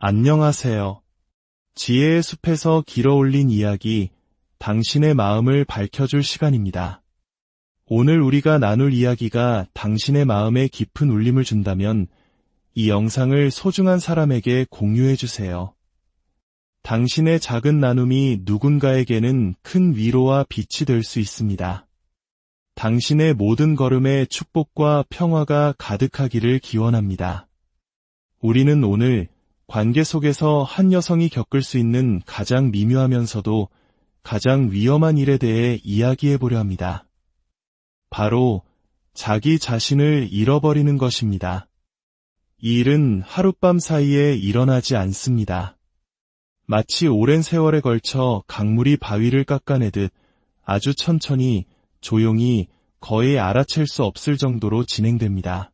안녕하세요. 지혜의 숲에서 길어올린 이야기, 당신의 마음을 밝혀줄 시간입니다. 오늘 우리가 나눌 이야기가 당신의 마음에 깊은 울림을 준다면 이 영상을 소중한 사람에게 공유해주세요. 당신의 작은 나눔이 누군가에게는 큰 위로와 빛이 될 수 있습니다. 당신의 모든 걸음에 축복과 평화가 가득하기를 기원합니다. 우리는 오늘 관계 속에서 한 여성이 겪을 수 있는 가장 미묘하면서도 가장 위험한 일에 대해 이야기해 보려 합니다. 바로 자기 자신을 잃어버리는 것입니다. 이 일은 하룻밤 사이에 일어나지 않습니다. 마치 오랜 세월에 걸쳐 강물이 바위를 깎아내듯 아주 천천히, 조용히, 거의 알아챌 수 없을 정도로 진행됩니다.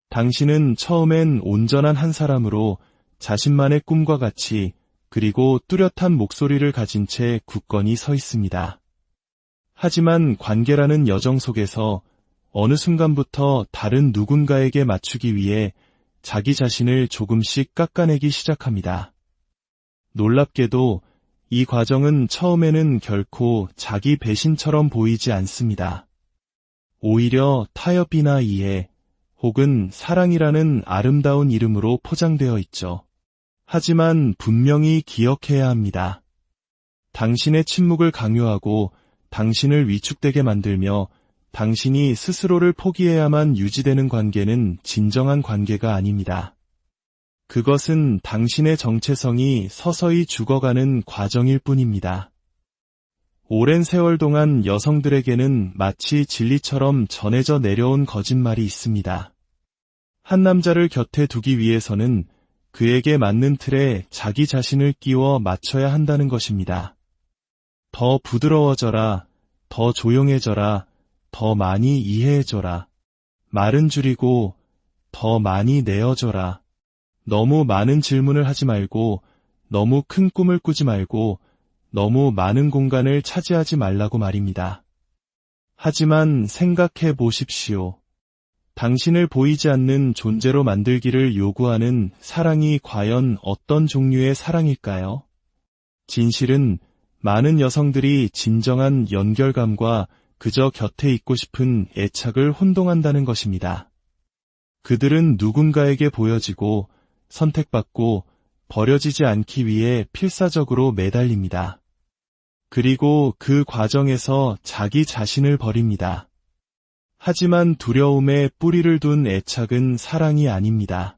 당신은 처음엔 온전한 한 사람으로 자신만의 꿈과 같이 그리고 뚜렷한 목소리를 가진 채 굳건히 서 있습니다. 하지만 관계라는 여정 속에서 어느 순간부터 다른 누군가에게 맞추기 위해 자기 자신을 조금씩 깎아내기 시작합니다. 놀랍게도 이 과정은 처음에는 결코 자기 배신처럼 보이지 않습니다. 오히려 타협이나 이해, 혹은 사랑이라는 아름다운 이름으로 포장되어 있죠. 하지만 분명히 기억해야 합니다. 당신의 침묵을 강요하고 당신을 위축되게 만들며 당신이 스스로를 포기해야만 유지되는 관계는 진정한 관계가 아닙니다. 그것은 당신의 정체성이 서서히 죽어가는 과정일 뿐입니다. 오랜 세월 동안 여성들에게는 마치 진리처럼 전해져 내려온 거짓말이 있습니다. 한 남자를 곁에 두기 위해서는 그에게 맞는 틀에 자기 자신을 끼워 맞춰야 한다는 것입니다. 더 부드러워져라, 더 조용해져라, 더 많이 이해해줘라. 말은 줄이고 더 많이 내어줘라. 너무 많은 질문을 하지 말고 너무 큰 꿈을 꾸지 말고 너무 많은 공간을 차지하지 말라고 말입니다. 하지만 생각해 보십시오. 당신을 보이지 않는 존재로 만들기를 요구하는 사랑이 과연 어떤 종류의 사랑일까요? 진실은 많은 여성들이 진정한 연결감과 그저 곁에 있고 싶은 애착을 혼동한다는 것입니다. 그들은 누군가에게 보여지고 선택받고 버려지지 않기 위해 필사적으로 매달립니다. 그리고 그 과정에서 자기 자신을 버립니다. 하지만 두려움에 뿌리를 둔 애착은 사랑이 아닙니다.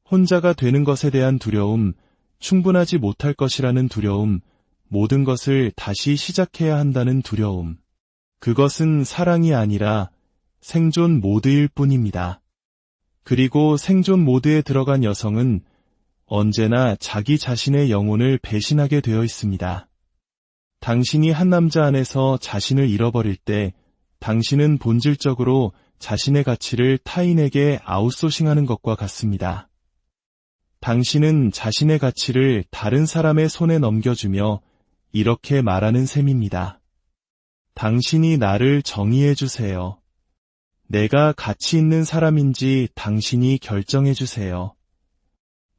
혼자가 되는 것에 대한 두려움, 충분하지 못할 것이라는 두려움, 모든 것을 다시 시작해야 한다는 두려움. 그것은 사랑이 아니라 생존 모드일 뿐입니다. 그리고 생존 모드에 들어간 여성은 언제나 자기 자신의 영혼을 배신하게 되어 있습니다. 당신이 한 남자 안에서 자신을 잃어버릴 때 당신은 본질적으로 자신의 가치를 타인에게 아웃소싱하는 것과 같습니다. 당신은 자신의 가치를 다른 사람의 손에 넘겨주며 이렇게 말하는 셈입니다. 당신이 나를 정의해 주세요. 내가 가치 있는 사람인지 당신이 결정해 주세요.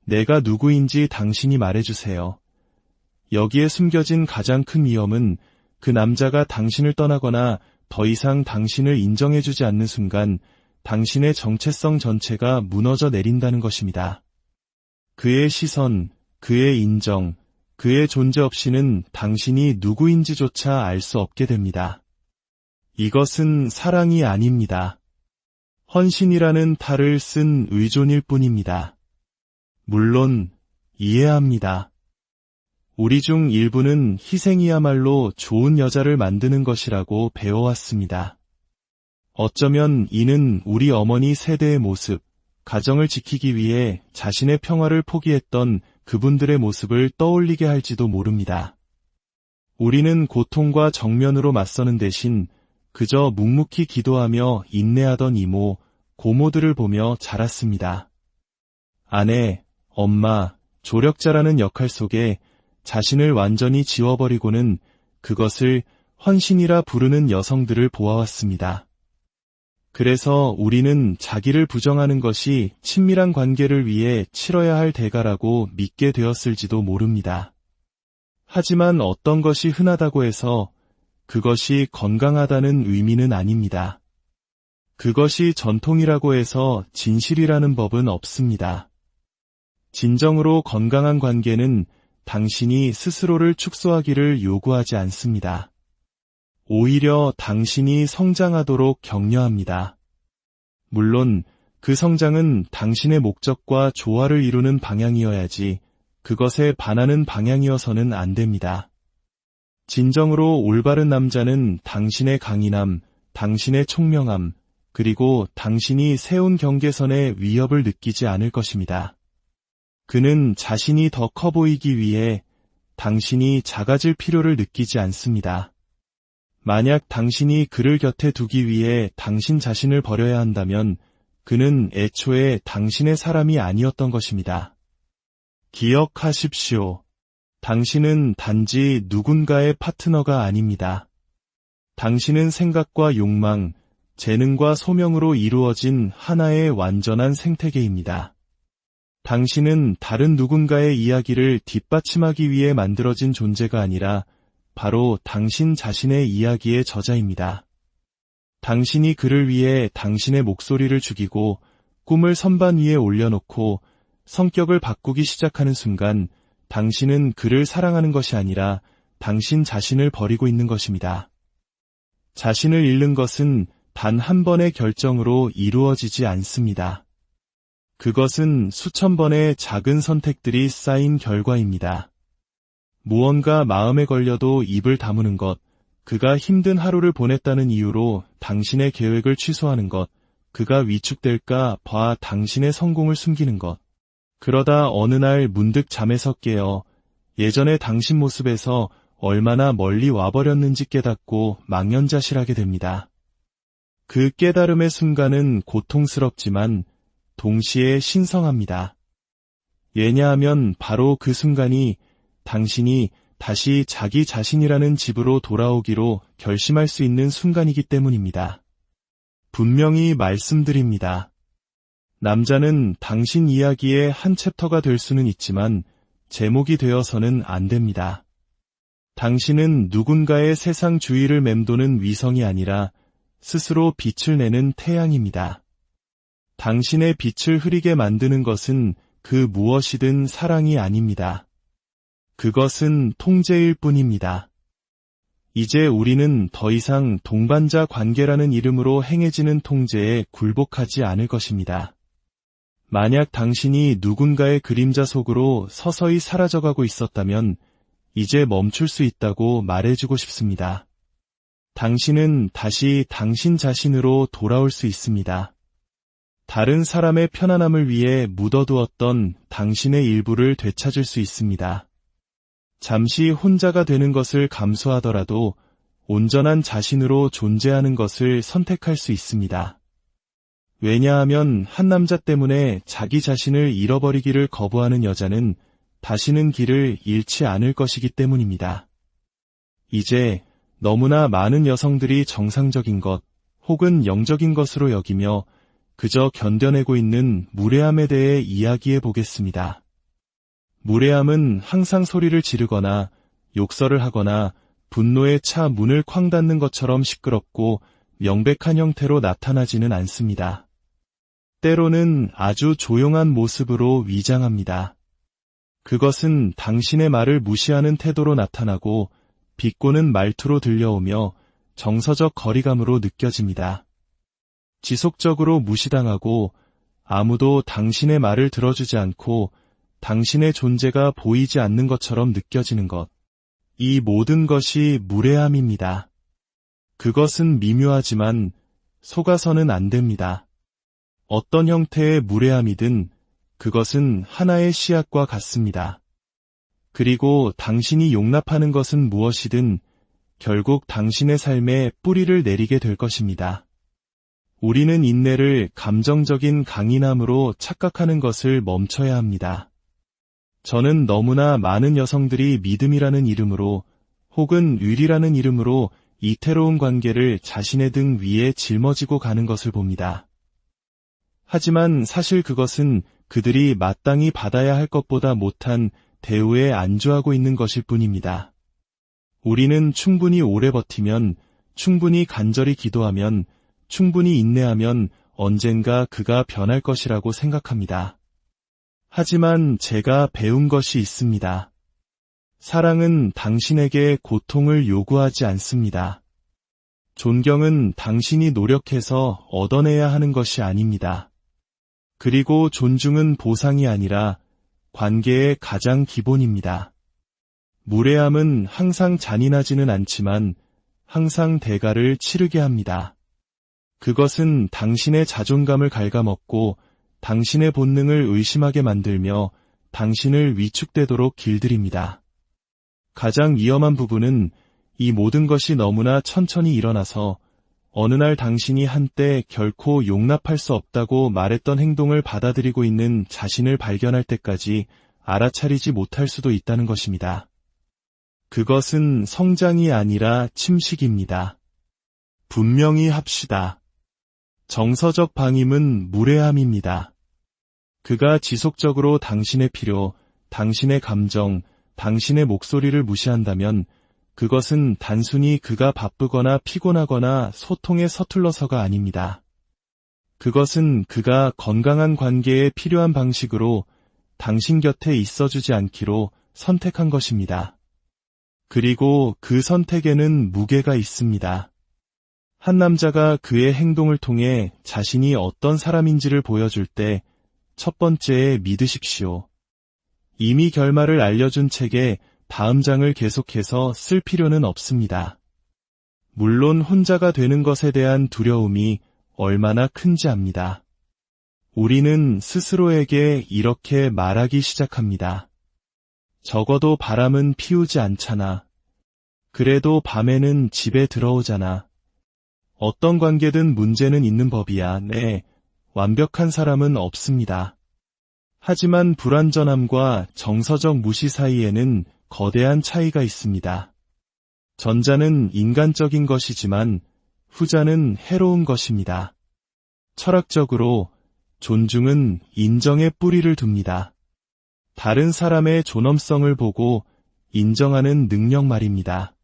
내가 누구인지 당신이 말해주세요. 여기에 숨겨진 가장 큰 위험은 그 남자가 당신을 떠나거나 더 이상 당신을 인정해주지 않는 순간 당신의 정체성 전체가 무너져 내린다는 것입니다. 그의 시선, 그의 인정, 그의 존재 없이는 당신이 누구인지조차 알 수 없게 됩니다. 이것은 사랑이 아닙니다. 헌신이라는 탈을 쓴 의존일 뿐입니다. 물론 이해합니다. 우리 중 일부는 희생이야말로 좋은 여자를 만드는 것이라고 배워왔습니다. 어쩌면 이는 우리 어머니 세대의 모습, 가정을 지키기 위해 자신의 평화를 포기했던 그분들의 모습을 떠올리게 할지도 모릅니다. 우리는 고통과 정면으로 맞서는 대신 그저 묵묵히 기도하며 인내하던 이모, 고모들을 보며 자랐습니다. 아내, 엄마, 조력자라는 역할 속에 자신을 완전히 지워버리고는 그것을 헌신이라 부르는 여성들을 보아왔습니다. 그래서 우리는 자기를 부정하는 것이 친밀한 관계를 위해 치러야 할 대가라고 믿게 되었을지도 모릅니다. 하지만 어떤 것이 흔하다고 해서 그것이 건강하다는 의미는 아닙니다. 그것이 전통이라고 해서 진실이라는 법은 없습니다. 진정으로 건강한 관계는 당신이 스스로를 축소하기를 요구하지 않습니다. 오히려 당신이 성장하도록 격려합니다. 물론 그 성장은 당신의 목적과 조화를 이루는 방향이어야지 그것에 반하는 방향이어서는 안 됩니다. 진정으로 올바른 남자는 당신의 강인함, 당신의 총명함, 그리고 당신이 세운 경계선에 위협을 느끼지 않을 것입니다. 그는 자신이 더 커 보이기 위해 당신이 작아질 필요를 느끼지 않습니다. 만약 당신이 그를 곁에 두기 위해 당신 자신을 버려야 한다면 그는 애초에 당신의 사람이 아니었던 것입니다. 기억하십시오. 당신은 단지 누군가의 파트너가 아닙니다. 당신은 생각과 욕망, 재능과 소명으로 이루어진 하나의 완전한 생태계입니다. 당신은 다른 누군가의 이야기를 뒷받침하기 위해 만들어진 존재가 아니라 바로 당신 자신의 이야기의 저자입니다. 당신이 그를 위해 당신의 목소리를 죽이고 꿈을 선반 위에 올려놓고 성격을 바꾸기 시작하는 순간 당신은 그를 사랑하는 것이 아니라 당신 자신을 버리고 있는 것입니다. 자신을 잃는 것은 단 한 번의 결정으로 이루어지지 않습니다. 그것은 수천 번의 작은 선택들이 쌓인 결과입니다. 무언가 마음에 걸려도 입을 다무는 것, 그가 힘든 하루를 보냈다는 이유로 당신의 계획을 취소하는 것, 그가 위축될까 봐 당신의 성공을 숨기는 것. 그러다 어느 날 문득 잠에서 깨어 예전의 당신 모습에서 얼마나 멀리 와버렸는지 깨닫고 망연자실하게 됩니다. 그 깨달음의 순간은 고통스럽지만 동시에 신성합니다. 왜냐하면 바로 그 순간이 당신이 다시 자기 자신이라는 집으로 돌아오기로 결심할 수 있는 순간이기 때문입니다. 분명히 말씀드립니다. 남자는 당신 이야기의 한 챕터가 될 수는 있지만 제목이 되어서는 안 됩니다. 당신은 누군가의 세상 주위를 맴도는 위성이 아니라 스스로 빛을 내는 태양입니다. 당신의 빛을 흐리게 만드는 것은 그 무엇이든 사랑이 아닙니다. 그것은 통제일 뿐입니다. 이제 우리는 더 이상 동반자 관계라는 이름으로 행해지는 통제에 굴복하지 않을 것입니다. 만약 당신이 누군가의 그림자 속으로 서서히 사라져가고 있었다면 이제 멈출 수 있다고 말해주고 싶습니다. 당신은 다시 당신 자신으로 돌아올 수 있습니다. 다른 사람의 편안함을 위해 묻어두었던 당신의 일부를 되찾을 수 있습니다. 잠시 혼자가 되는 것을 감수하더라도 온전한 자신으로 존재하는 것을 선택할 수 있습니다. 왜냐하면 한 남자 때문에 자기 자신을 잃어버리기를 거부하는 여자는 다시는 길을 잃지 않을 것이기 때문입니다. 이제 너무나 많은 여성들이 정상적인 것 혹은 영적인 것으로 여기며 그저 견뎌내고 있는 무례함에 대해 이야기해 보겠습니다. 무례함은 항상 소리를 지르거나 욕설을 하거나 분노에 차 문을 쾅 닫는 것처럼 시끄럽고 명백한 형태로 나타나지는 않습니다. 때로는 아주 조용한 모습으로 위장합니다. 그것은 당신의 말을 무시하는 태도로 나타나고 비꼬는 말투로 들려오며 정서적 거리감으로 느껴집니다. 지속적으로 무시당하고 아무도 당신의 말을 들어주지 않고 당신의 존재가 보이지 않는 것처럼 느껴지는 것. 이 모든 것이 무례함입니다. 그것은 미묘하지만 속아서는 안 됩니다. 어떤 형태의 무례함이든 그것은 하나의 씨앗과 같습니다. 그리고 당신이 용납하는 것은 무엇이든 결국 당신의 삶에 뿌리를 내리게 될 것입니다. 우리는 인내를 감정적인 강인함으로 착각하는 것을 멈춰야 합니다. 저는 너무나 많은 여성들이 믿음이라는 이름으로 혹은 의리라는 이름으로 이태로운 관계를 자신의 등 위에 짊어지고 가는 것을 봅니다. 하지만 사실 그것은 그들이 마땅히 받아야 할 것보다 못한 대우에 안주하고 있는 것일 뿐입니다. 우리는 충분히 오래 버티면, 충분히 간절히 기도하면, 충분히 인내하면 언젠가 그가 변할 것이라고 생각합니다. 하지만 제가 배운 것이 있습니다. 사랑은 당신에게 고통을 요구하지 않습니다. 존경은 당신이 노력해서 얻어내야 하는 것이 아닙니다. 그리고 존중은 보상이 아니라 관계의 가장 기본입니다. 무례함은 항상 잔인하지는 않지만 항상 대가를 치르게 합니다. 그것은 당신의 자존감을 갉아먹고 당신의 본능을 의심하게 만들며 당신을 위축되도록 길들입니다. 가장 위험한 부분은 이 모든 것이 너무나 천천히 일어나서 어느 날 당신이 한때 결코 용납할 수 없다고 말했던 행동을 받아들이고 있는 자신을 발견할 때까지 알아차리지 못할 수도 있다는 것입니다. 그것은 성장이 아니라 침식입니다. 분명히 합시다. 정서적 방임은 무례함입니다. 그가 지속적으로 당신의 필요, 당신의 감정, 당신의 목소리를 무시한다면 그것은 단순히 그가 바쁘거나 피곤하거나 소통에 서툴러서가 아닙니다. 그것은 그가 건강한 관계에 필요한 방식으로 당신 곁에 있어주지 않기로 선택한 것입니다. 그리고 그 선택에는 무게가 있습니다. 한 남자가 그의 행동을 통해 자신이 어떤 사람인지를 보여줄 때 첫 번째에 믿으십시오. 이미 결말을 알려준 책에 다음 장을 계속해서 쓸 필요는 없습니다. 물론 혼자가 되는 것에 대한 두려움이 얼마나 큰지 압니다. 우리는 스스로에게 이렇게 말하기 시작합니다. 적어도 바람은 피우지 않잖아. 그래도 밤에는 집에 들어오잖아. 어떤 관계든 문제는 있는 법이야. 네, 완벽한 사람은 없습니다. 하지만 불완전함과 정서적 무시 사이에는 거대한 차이가 있습니다. 전자는 인간적인 것이지만 후자는 해로운 것입니다. 철학적으로 존중은 인정에 뿌리를 둡니다. 다른 사람의 존엄성을 보고 인정하는 능력 말입니다.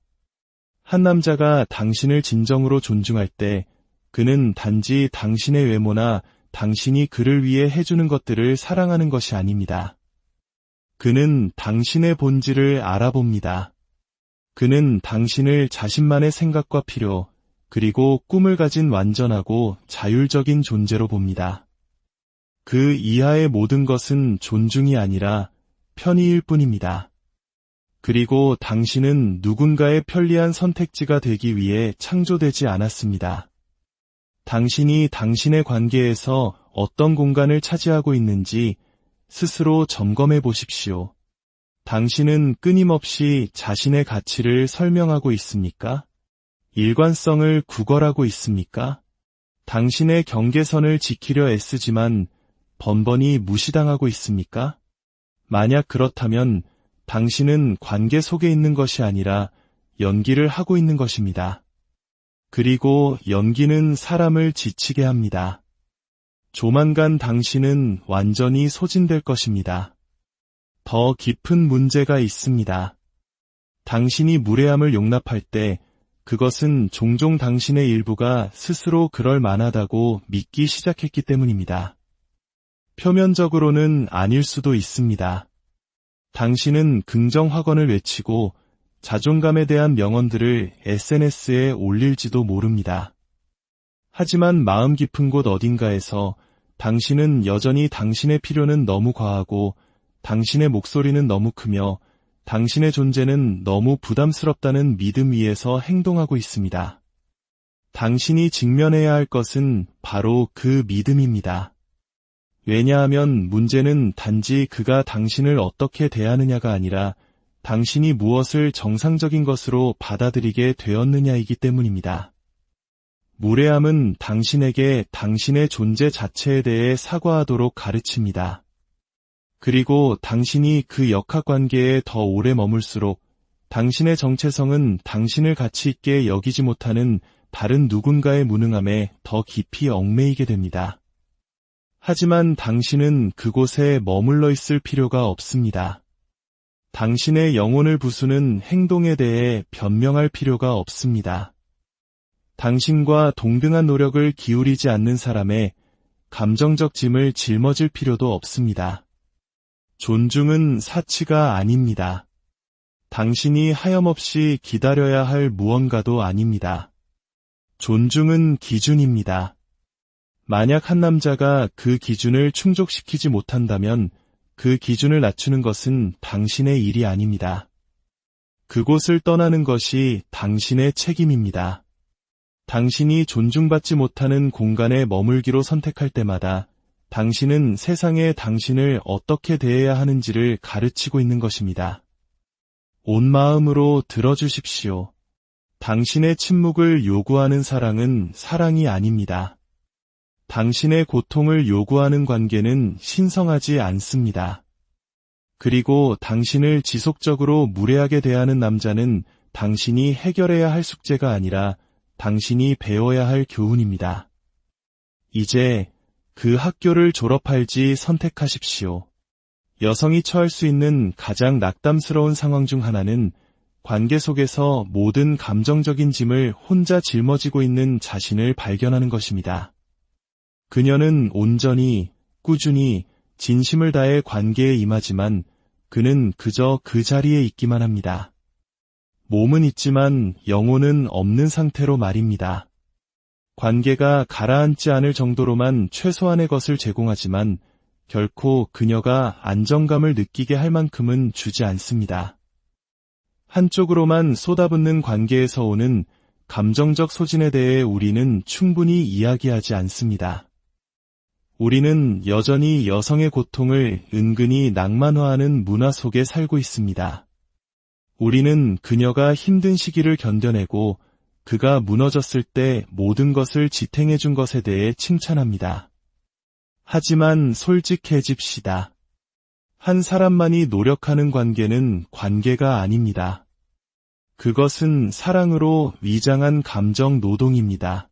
한 남자가 당신을 진정으로 존중할 때 그는 단지 당신의 외모나 당신이 그를 위해 해주는 것들을 사랑하는 것이 아닙니다. 그는 당신의 본질을 알아봅니다. 그는 당신을 자신만의 생각과 필요, 그리고 꿈을 가진 완전하고 자율적인 존재로 봅니다. 그 이하의 모든 것은 존중이 아니라 편의일 뿐입니다. 그리고 당신은 누군가의 편리한 선택지가 되기 위해 창조되지 않았습니다. 당신이 당신의 관계에서 어떤 공간을 차지하고 있는지 스스로 점검해 보십시오. 당신은 끊임없이 자신의 가치를 설명하고 있습니까? 일관성을 구걸하고 있습니까? 당신의 경계선을 지키려 애쓰지만 번번이 무시당하고 있습니까? 만약 그렇다면 당신은 관계 속에 있는 것이 아니라 연기를 하고 있는 것입니다. 그리고 연기는 사람을 지치게 합니다. 조만간 당신은 완전히 소진될 것입니다. 더 깊은 문제가 있습니다. 당신이 무례함을 용납할 때 그것은 종종 당신의 일부가 스스로 그럴 만하다고 믿기 시작했기 때문입니다. 표면적으로는 아닐 수도 있습니다. 당신은 긍정 확언을 외치고 자존감에 대한 명언들을 SNS에 올릴지도 모릅니다. 하지만 마음 깊은 곳 어딘가에서 당신은 여전히 당신의 필요는 너무 과하고 당신의 목소리는 너무 크며 당신의 존재는 너무 부담스럽다는 믿음 위에서 행동하고 있습니다. 당신이 직면해야 할 것은 바로 그 믿음입니다. 왜냐하면 문제는 단지 그가 당신을 어떻게 대하느냐가 아니라 당신이 무엇을 정상적인 것으로 받아들이게 되었느냐이기 때문입니다. 무례함은 당신에게 당신의 존재 자체에 대해 사과하도록 가르칩니다. 그리고 당신이 그 역학관계에 더 오래 머물수록 당신의 정체성은 당신을 가치 있게 여기지 못하는 다른 누군가의 무능함에 더 깊이 얽매이게 됩니다. 하지만 당신은 그곳에 머물러 있을 필요가 없습니다. 당신의 영혼을 부수는 행동에 대해 변명할 필요가 없습니다. 당신과 동등한 노력을 기울이지 않는 사람의 감정적 짐을 짊어질 필요도 없습니다. 존중은 사치가 아닙니다. 당신이 하염없이 기다려야 할 무언가도 아닙니다. 존중은 기준입니다. 만약 한 남자가 그 기준을 충족시키지 못한다면 그 기준을 낮추는 것은 당신의 일이 아닙니다. 그곳을 떠나는 것이 당신의 책임입니다. 당신이 존중받지 못하는 공간에 머물기로 선택할 때마다 당신은 세상에 당신을 어떻게 대해야 하는지를 가르치고 있는 것입니다. 온 마음으로 들어주십시오. 당신의 침묵을 요구하는 사랑은 사랑이 아닙니다. 당신의 고통을 요구하는 관계는 신성하지 않습니다. 그리고 당신을 지속적으로 무례하게 대하는 남자는 당신이 해결해야 할 숙제가 아니라 당신이 배워야 할 교훈입니다. 이제 그 학교를 졸업할지 선택하십시오. 여성이 처할 수 있는 가장 낙담스러운 상황 중 하나는 관계 속에서 모든 감정적인 짐을 혼자 짊어지고 있는 자신을 발견하는 것입니다. 그녀는 온전히, 꾸준히, 진심을 다해 관계에 임하지만 그는 그저 그 자리에 있기만 합니다. 몸은 있지만 영혼은 없는 상태로 말입니다. 관계가 가라앉지 않을 정도로만 최소한의 것을 제공하지만 결코 그녀가 안정감을 느끼게 할 만큼은 주지 않습니다. 한쪽으로만 쏟아붓는 관계에서 오는 감정적 소진에 대해 우리는 충분히 이야기하지 않습니다. 우리는 여전히 여성의 고통을 은근히 낭만화하는 문화 속에 살고 있습니다. 우리는 그녀가 힘든 시기를 견뎌내고 그가 무너졌을 때 모든 것을 지탱해 준 것에 대해 칭찬합니다. 하지만 솔직해집시다. 한 사람만이 노력하는 관계는 관계가 아닙니다. 그것은 사랑으로 위장한 감정 노동입니다.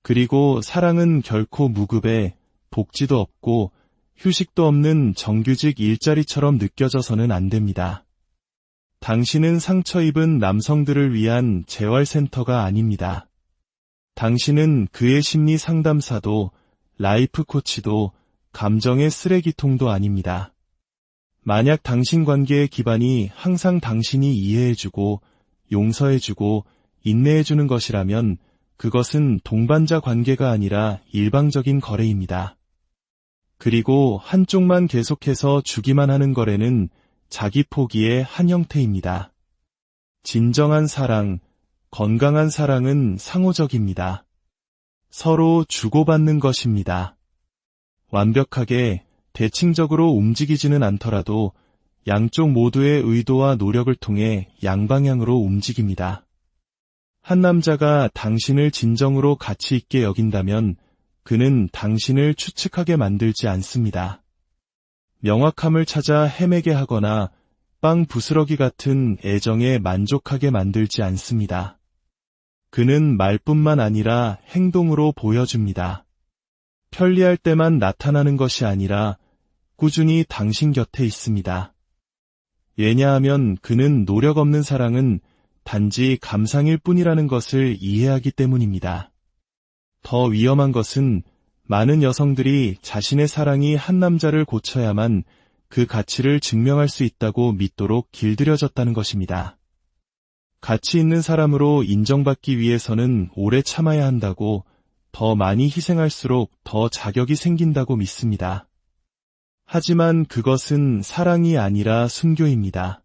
그리고 사랑은 결코 무급해 복지도 없고 휴식도 없는 정규직 일자리처럼 느껴져서는 안 됩니다. 당신은 상처 입은 남성들을 위한 재활센터가 아닙니다. 당신은 그의 심리 상담사도 라이프 코치도 감정의 쓰레기통도 아닙니다. 만약 당신 관계의 기반이 항상 당신이 이해해주고 용서해주고 인내해주는 것이라면 그것은 동반자 관계가 아니라 일방적인 거래입니다. 그리고 한쪽만 계속해서 주기만 하는 거래는 자기 포기의 한 형태입니다. 진정한 사랑, 건강한 사랑은 상호적입니다. 서로 주고받는 것입니다. 완벽하게, 대칭적으로 움직이지는 않더라도 양쪽 모두의 의도와 노력을 통해 양방향으로 움직입니다. 한 남자가 당신을 진정으로 가치 있게 여긴다면 그는 당신을 추측하게 만들지 않습니다. 명확함을 찾아 헤매게 하거나 빵 부스러기 같은 애정에 만족하게 만들지 않습니다. 그는 말뿐만 아니라 행동으로 보여줍니다. 편리할 때만 나타나는 것이 아니라 꾸준히 당신 곁에 있습니다. 왜냐하면 그는 노력 없는 사랑은 단지 감상일 뿐이라는 것을 이해하기 때문입니다. 더 위험한 것은 많은 여성들이 자신의 사랑이 한 남자를 고쳐야만 그 가치를 증명할 수 있다고 믿도록 길들여졌다는 것입니다. 가치 있는 사람으로 인정받기 위해서는 오래 참아야 한다고, 더 많이 희생할수록 더 자격이 생긴다고 믿습니다. 하지만 그것은 사랑이 아니라 순교입니다.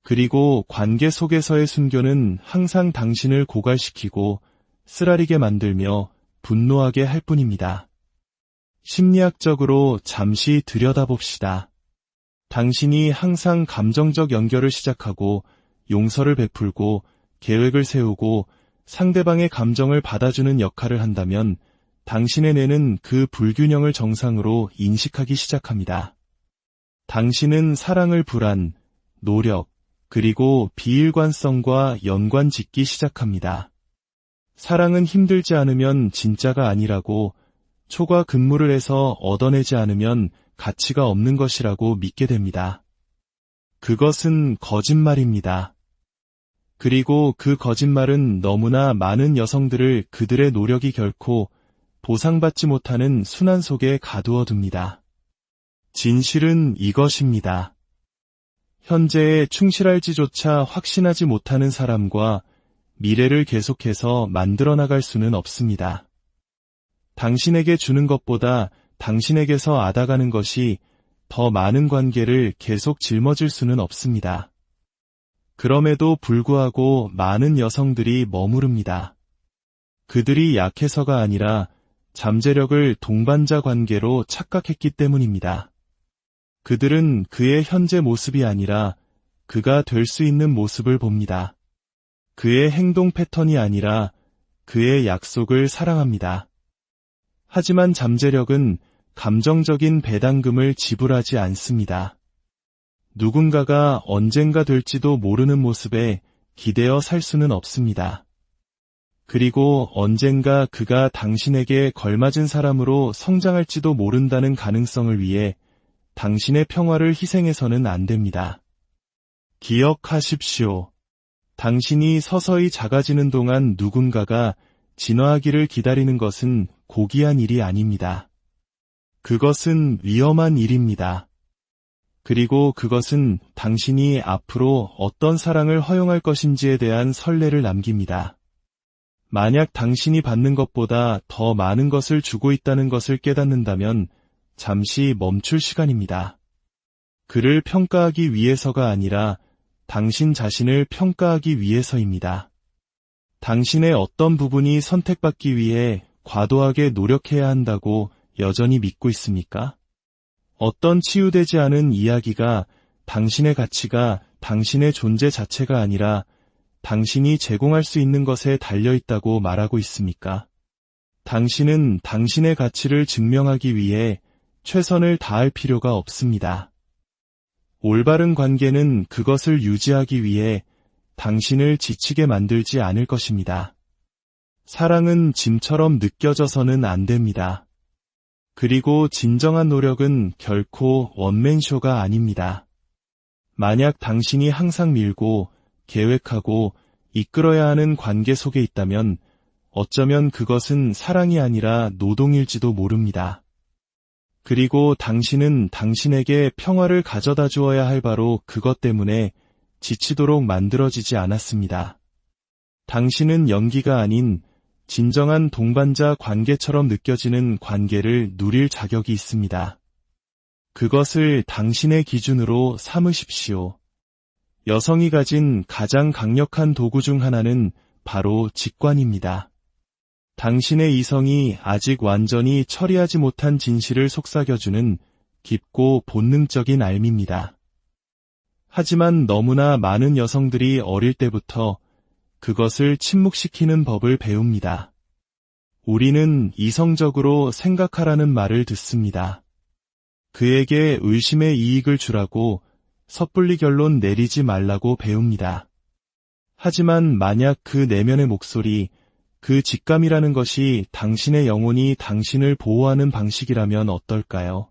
그리고 관계 속에서의 순교는 항상 당신을 고갈시키고 쓰라리게 만들며 분노하게 할 뿐입니다. 심리학적으로 잠시 들여다봅시다. 당신이 항상 감정적 연결을 시작하고 용서를 베풀고 계획을 세우고 상대방의 감정을 받아주는 역할을 한다면 당신의 뇌는 그 불균형을 정상으로 인식하기 시작합니다. 당신은 사랑을 불안, 노력, 그리고 비일관성과 연관 짓기 시작합니다. 사랑은 힘들지 않으면 진짜가 아니라고, 초과 근무를 해서 얻어내지 않으면 가치가 없는 것이라고 믿게 됩니다. 그것은 거짓말입니다. 그리고 그 거짓말은 너무나 많은 여성들을 그들의 노력이 결코 보상받지 못하는 순환 속에 가두어 둡니다. 진실은 이것입니다. 현재에 충실할지조차 확신하지 못하는 사람과 미래를 계속해서 만들어 나갈 수는 없습니다. 당신에게 주는 것보다 당신에게서 앗아가는 것이 더 많은 관계를 계속 짊어질 수는 없습니다. 그럼에도 불구하고 많은 여성들이 머무릅니다. 그들이 약해서가 아니라 잠재력을 동반자 관계로 착각했기 때문입니다. 그들은 그의 현재 모습이 아니라 그가 될 수 있는 모습을 봅니다. 그의 행동 패턴이 아니라 그의 약속을 사랑합니다. 하지만 잠재력은 감정적인 배당금을 지불하지 않습니다. 누군가가 언젠가 될지도 모르는 모습에 기대어 살 수는 없습니다. 그리고 언젠가 그가 당신에게 걸맞은 사람으로 성장할지도 모른다는 가능성을 위해 당신의 평화를 희생해서는 안 됩니다. 기억하십시오. 당신이 서서히 작아지는 동안 누군가가 진화하기를 기다리는 것은 고귀한 일이 아닙니다. 그것은 위험한 일입니다. 그리고 그것은 당신이 앞으로 어떤 사랑을 허용할 것인지에 대한 선례를 남깁니다. 만약 당신이 받는 것보다 더 많은 것을 주고 있다는 것을 깨닫는다면 잠시 멈출 시간입니다. 그를 평가하기 위해서가 아니라 당신 자신을 평가하기 위해서입니다. 당신의 어떤 부분이 선택받기 위해 과도하게 노력해야 한다고 여전히 믿고 있습니까? 어떤 치유되지 않은 이야기가 당신의 가치가 당신의 존재 자체가 아니라 당신이 제공할 수 있는 것에 달려있다고 말하고 있습니까? 당신은 당신의 가치를 증명하기 위해 최선을 다할 필요가 없습니다. 올바른 관계는 그것을 유지하기 위해 당신을 지치게 만들지 않을 것입니다. 사랑은 짐처럼 느껴져서는 안 됩니다. 그리고 진정한 노력은 결코 원맨쇼가 아닙니다. 만약 당신이 항상 밀고 계획하고 이끌어야 하는 관계 속에 있다면 어쩌면 그것은 사랑이 아니라 노동일지도 모릅니다. 그리고 당신은 당신에게 평화를 가져다 주어야 할 바로 그것 때문에 지치도록 만들어지지 않았습니다. 당신은 연기가 아닌 진정한 동반자 관계처럼 느껴지는 관계를 누릴 자격이 있습니다. 그것을 당신의 기준으로 삼으십시오. 여성이 가진 가장 강력한 도구 중 하나는 바로 직관입니다. 당신의 이성이 아직 완전히 처리하지 못한 진실을 속삭여주는 깊고 본능적인 알미입니다. 하지만 너무나 많은 여성들이 어릴 때부터 그것을 침묵시키는 법을 배웁니다. 우리는 이성적으로 생각하라는 말을 듣습니다. 그에게 의심의 이익을 주라고 섣불리 결론 내리지 말라고 배웁니다. 하지만 만약 그 내면의 목소리, 그 직감이라는 것이 당신의 영혼이 당신을 보호하는 방식이라면 어떨까요?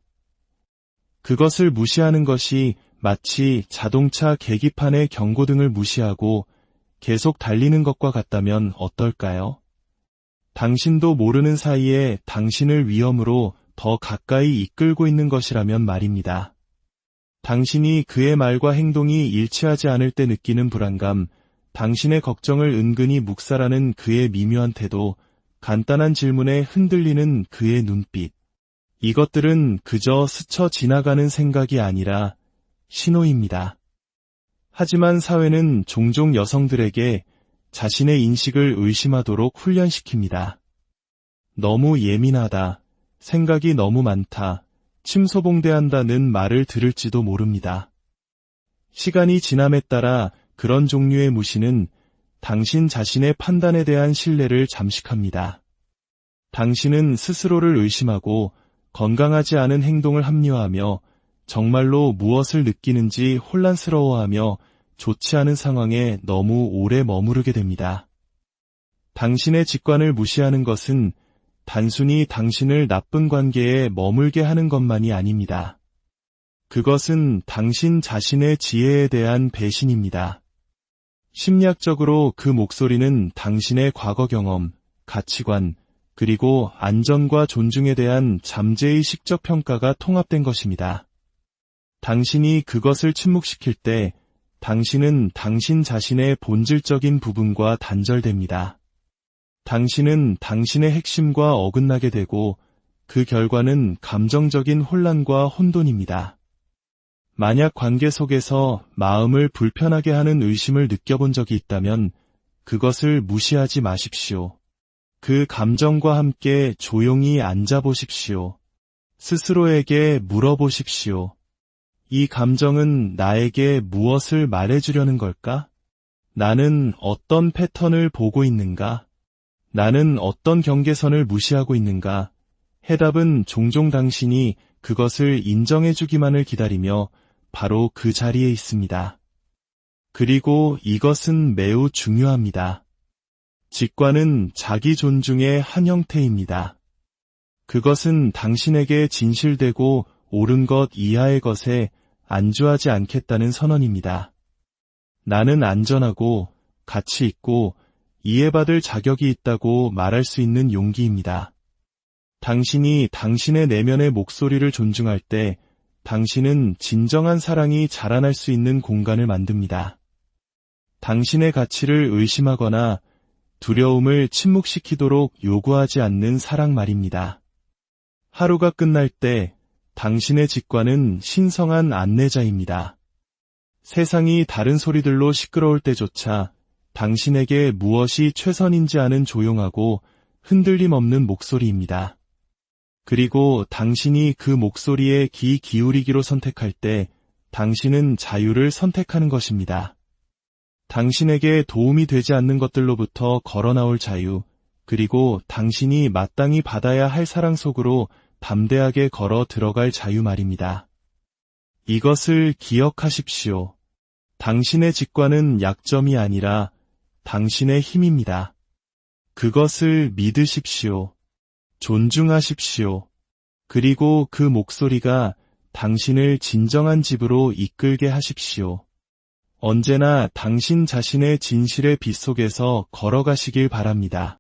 그것을 무시하는 것이 마치 자동차 계기판의 경고등을 무시하고 계속 달리는 것과 같다면 어떨까요? 당신도 모르는 사이에 당신을 위험으로 더 가까이 이끌고 있는 것이라면 말입니다. 당신이 그의 말과 행동이 일치하지 않을 때 느끼는 불안감, 당신의 걱정을 은근히 묵살하는 그의 미묘한 태도, 간단한 질문에 흔들리는 그의 눈빛. 이것들은 그저 스쳐 지나가는 생각이 아니라 신호입니다. 하지만 사회는 종종 여성들에게 자신의 인식을 의심하도록 훈련시킵니다. 너무 예민하다, 생각이 너무 많다, 침소봉대한다는 말을 들을지도 모릅니다. 시간이 지남에 따라 그런 종류의 무시는 당신 자신의 판단에 대한 신뢰를 잠식합니다. 당신은 스스로를 의심하고 건강하지 않은 행동을 합리화하며 정말로 무엇을 느끼는지 혼란스러워하며 좋지 않은 상황에 너무 오래 머무르게 됩니다. 당신의 직관을 무시하는 것은 단순히 당신을 나쁜 관계에 머물게 하는 것만이 아닙니다. 그것은 당신 자신의 지혜에 대한 배신입니다. 심리학적으로 그 목소리는 당신의 과거 경험, 가치관, 그리고 안전과 존중에 대한 잠재의 식적 평가가 통합된 것입니다. 당신이 그것을 침묵시킬 때 당신은 당신 자신의 본질적인 부분과 단절됩니다. 당신은 당신의 핵심과 어긋나게 되고 그 결과는 감정적인 혼란과 혼돈입니다. 만약 관계 속에서 마음을 불편하게 하는 의심을 느껴본 적이 있다면 그것을 무시하지 마십시오. 그 감정과 함께 조용히 앉아보십시오. 스스로에게 물어보십시오. 이 감정은 나에게 무엇을 말해주려는 걸까? 나는 어떤 패턴을 보고 있는가? 나는 어떤 경계선을 무시하고 있는가? 해답은 종종 당신이 그것을 인정해주기만을 기다리며 바로 그 자리에 있습니다. 그리고 이것은 매우 중요합니다. 직관은 자기 존중의 한 형태입니다. 그것은 당신에게 진실되고 옳은 것 이하의 것에 안주하지 않겠다는 선언입니다. 나는 안전하고 가치 있고 이해받을 자격이 있다고 말할 수 있는 용기입니다. 당신이 당신의 내면의 목소리를 존중할 때 당신은 진정한 사랑이 자라날 수 있는 공간을 만듭니다. 당신의 가치를 의심하거나 두려움을 침묵시키도록 요구하지 않는 사랑 말입니다. 하루가 끝날 때 당신의 직관은 신성한 안내자입니다. 세상이 다른 소리들로 시끄러울 때조차 당신에게 무엇이 최선인지 아는 조용하고 흔들림 없는 목소리입니다. 그리고 당신이 그 목소리에 귀 기울이기로 선택할 때 당신은 자유를 선택하는 것입니다. 당신에게 도움이 되지 않는 것들로부터 걸어나올 자유, 그리고 당신이 마땅히 받아야 할 사랑 속으로 담대하게 걸어 들어갈 자유 말입니다. 이것을 기억하십시오. 당신의 직관은 약점이 아니라 당신의 힘입니다. 그것을 믿으십시오. 존중하십시오. 그리고 그 목소리가 당신을 진정한 집으로 이끌게 하십시오. 언제나 당신 자신의 진실의 빛 속에서 걸어가시길 바랍니다.